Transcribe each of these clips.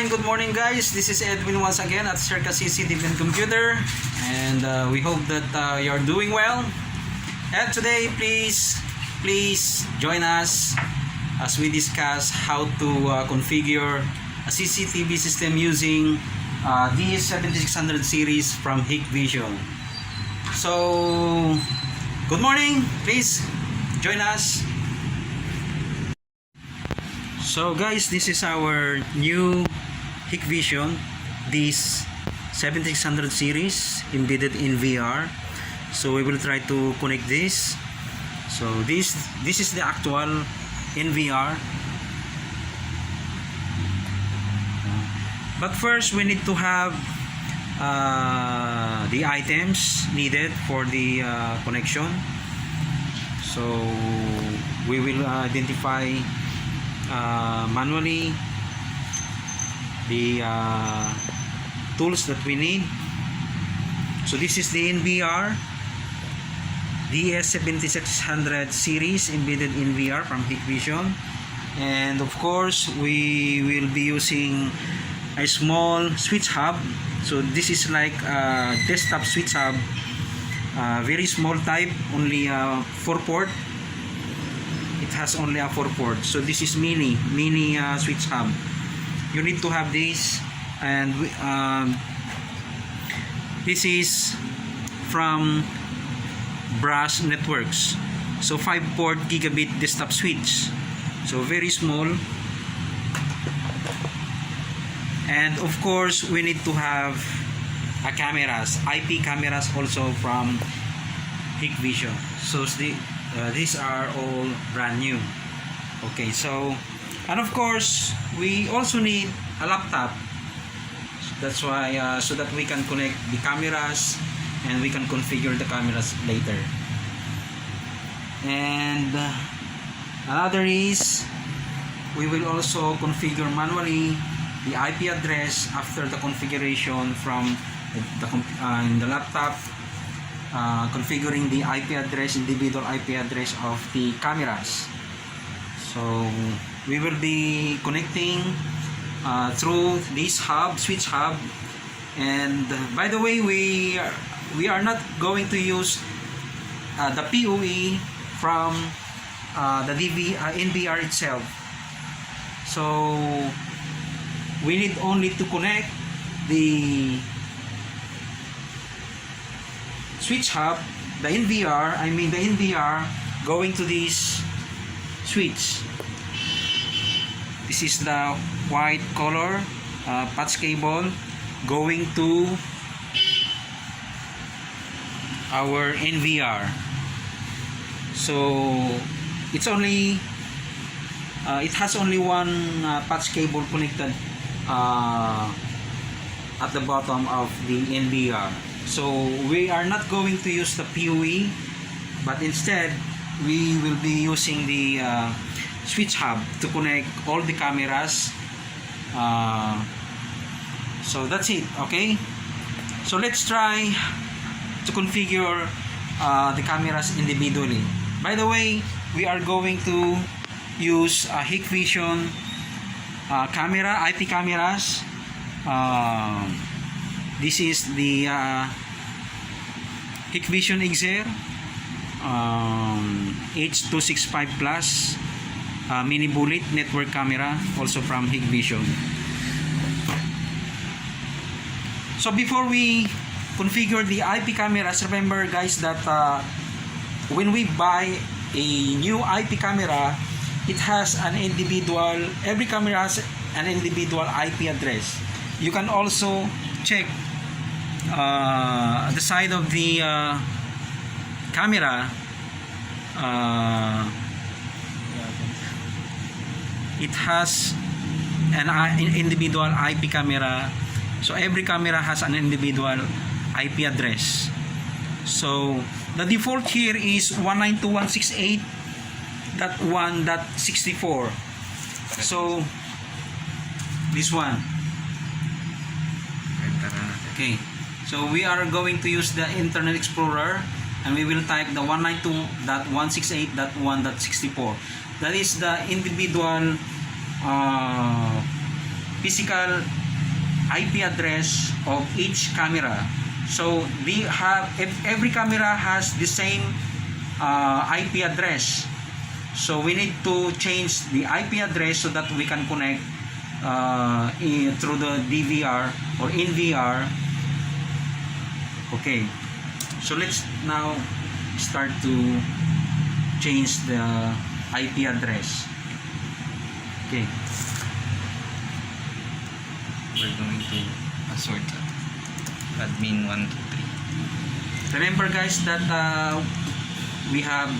good morning guys. This is Edwin once again at Circa CCTV and Computer, and we hope that you're doing well. And today, please join us as we discuss how to configure a CCTV system using DS7600 series from Hikvision. So, good morning. Please join us. So guys, this is our new Hikvision, this 7600 series embedded in VR. So we will try to connect this. So this is the actual NVR. But first we need to have the items needed for the connection. So we will identify manually the tools that we need. So this is the NVR DS7600 series embedded in VR from Hikvision, and of course we will be using a small switch hub. So this is like a desktop switch hub, very small type, only 4-port. It has only a 4-port. So this is mini switch hub. You need to have this, and this is from Brass Networks. So 5-port gigabit desktop switch. So very small. And of course we need to have a cameras, IP cameras also from Hikvision. So these are all brand new. Okay, so, and of course we also need a laptop. That's why so that we can connect the cameras and we can configure the cameras later. And another is we will also configure manually the IP address after the configuration from in the laptop. Configuring the IP address, individual IP address of the cameras. So we will be connecting through this hub, switch hub. And by the way, we are not going to use the PoE from the NVR itself. So we need only to connect the switch hub, the NVR going to this switch. This is the white color patch cable going to our NVR. So it's only it has only one patch cable connected at the bottom of the NVR. So we are not going to use the PoE, but instead we will be using the switch hub to connect all the cameras. So that's it. Okay, so let's try to configure the cameras individually. By the way, we are going to use a Hikvision camera, IP cameras. This is the Hikvision XR H265 Plus mini bullet network camera, also from Hikvision. So before we configure the IP cameras, remember guys that when we buy a new IP camera, it has an individual, every camera has an individual IP address. You can also check the side of the camera. It has an individual IP camera. So every camera has an individual IP address. So the default here is 192.168.1.64. So this one. Okay, so we are going to use the Internet Explorer, and we will type the 192.168.1.64. That is the individual physical IP address of each camera. So every camera has the same IP address. So we need to change the IP address so that we can connect through the DVR or NVR. Okay, so let's now start to change the IP address. Okay, we're going to password admin 123. remember guys that we have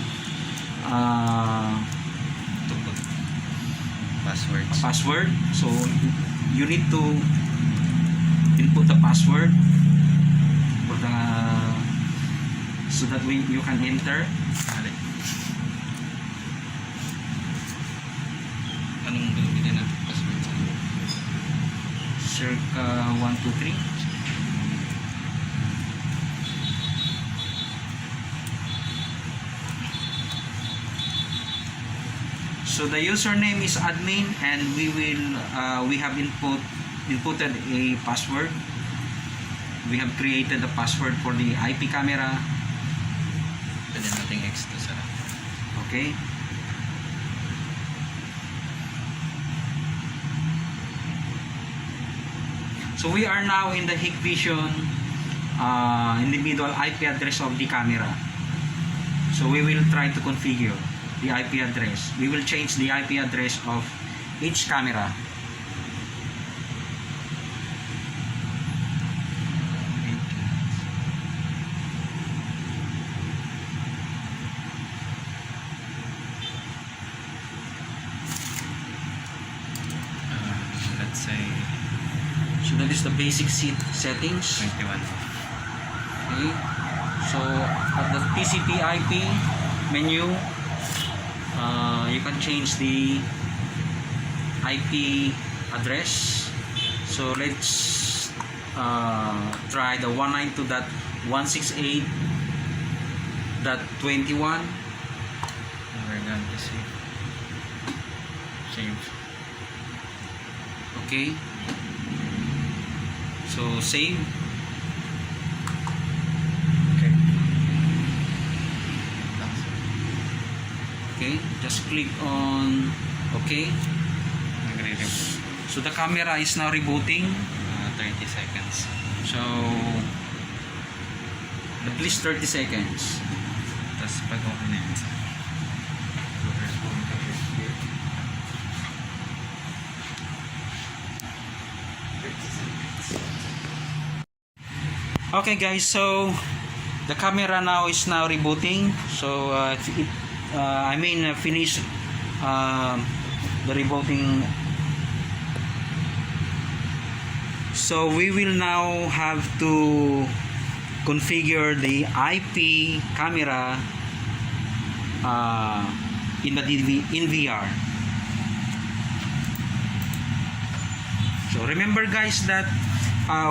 to put passwords. a password, so you need to input the password for the so that you can enter. Anong gagawin natin password? Circa 123. So the username is admin, and we have inputted a password. We have created a password for the IP camera. Pwede nating X to sa Okay. So we are now in the Hikvision individual IP address of the camera. So we will try to configure the IP address. We will change the IP address of each camera. let's say So that is the basic settings. 21. Okay. So at the TCP IP menu, you can change the IP address. So let's try the 192.168.21. We're going to see save. Okay. So save. Okay. Okay. Just click on OK. Nagre-reboot. So the camera is now rebooting. 30 seconds. So at least 30 seconds. Tapos pag okay na yun, Okay guys, so the camera now is now rebooting. So finish the rebooting. So we will now have to configure the IP camera in the NVR. So remember guys that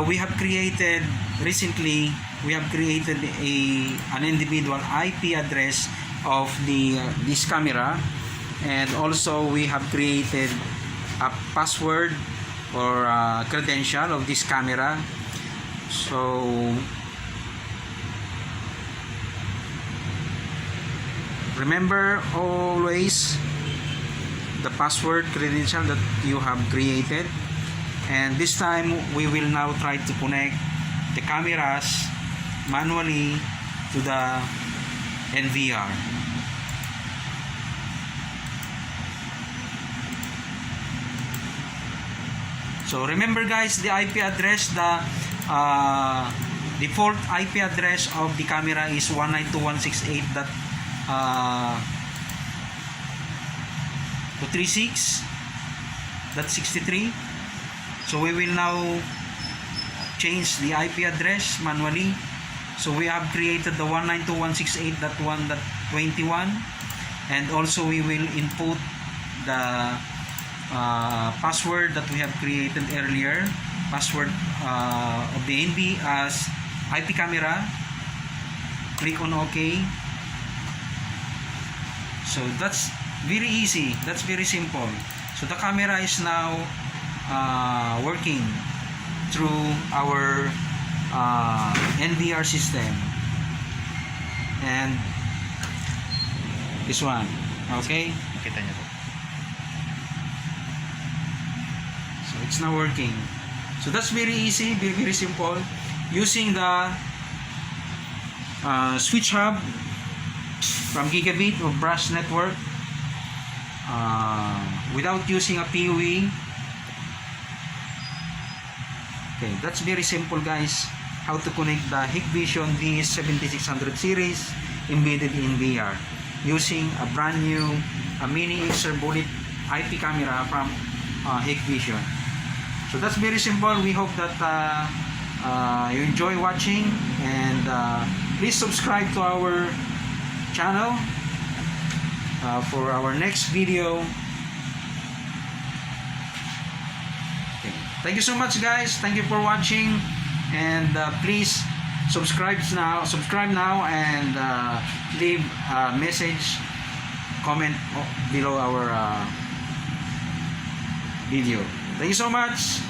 we have created recently, we have created an individual IP address of this camera, and also we have created a password or credential of this camera. So remember always the password credential that you have created, and this time we will now try to connect the cameras manually to the NVR. So remember guys, the IP address, the default IP address of the camera is 192.168.236.63. So we will now change the IP address manually. So we have created the 192.168.1.21, and also we will input the password that we have created earlier, password of the NV as IP camera. Click on OK. So that's very easy, that's very simple. So the camera is now working through our NVR system. And this one, okay? Kita niyo po. So it's now working. So that's very easy, very simple, using the switch hub from Gigabit or Brush Network, without using a PoE. Okay, that's very simple, guys, how to connect the Hikvision DS7600 series embedded in VR using a brand new mini Xer bullet IP camera from Hikvision. So that's very simple. We hope that you enjoy watching, and please subscribe to our channel for our next video. Okay. Thank you so much, guys. Thank you for watching, and please subscribe now, and leave a message, comment below our video. Thank you so much.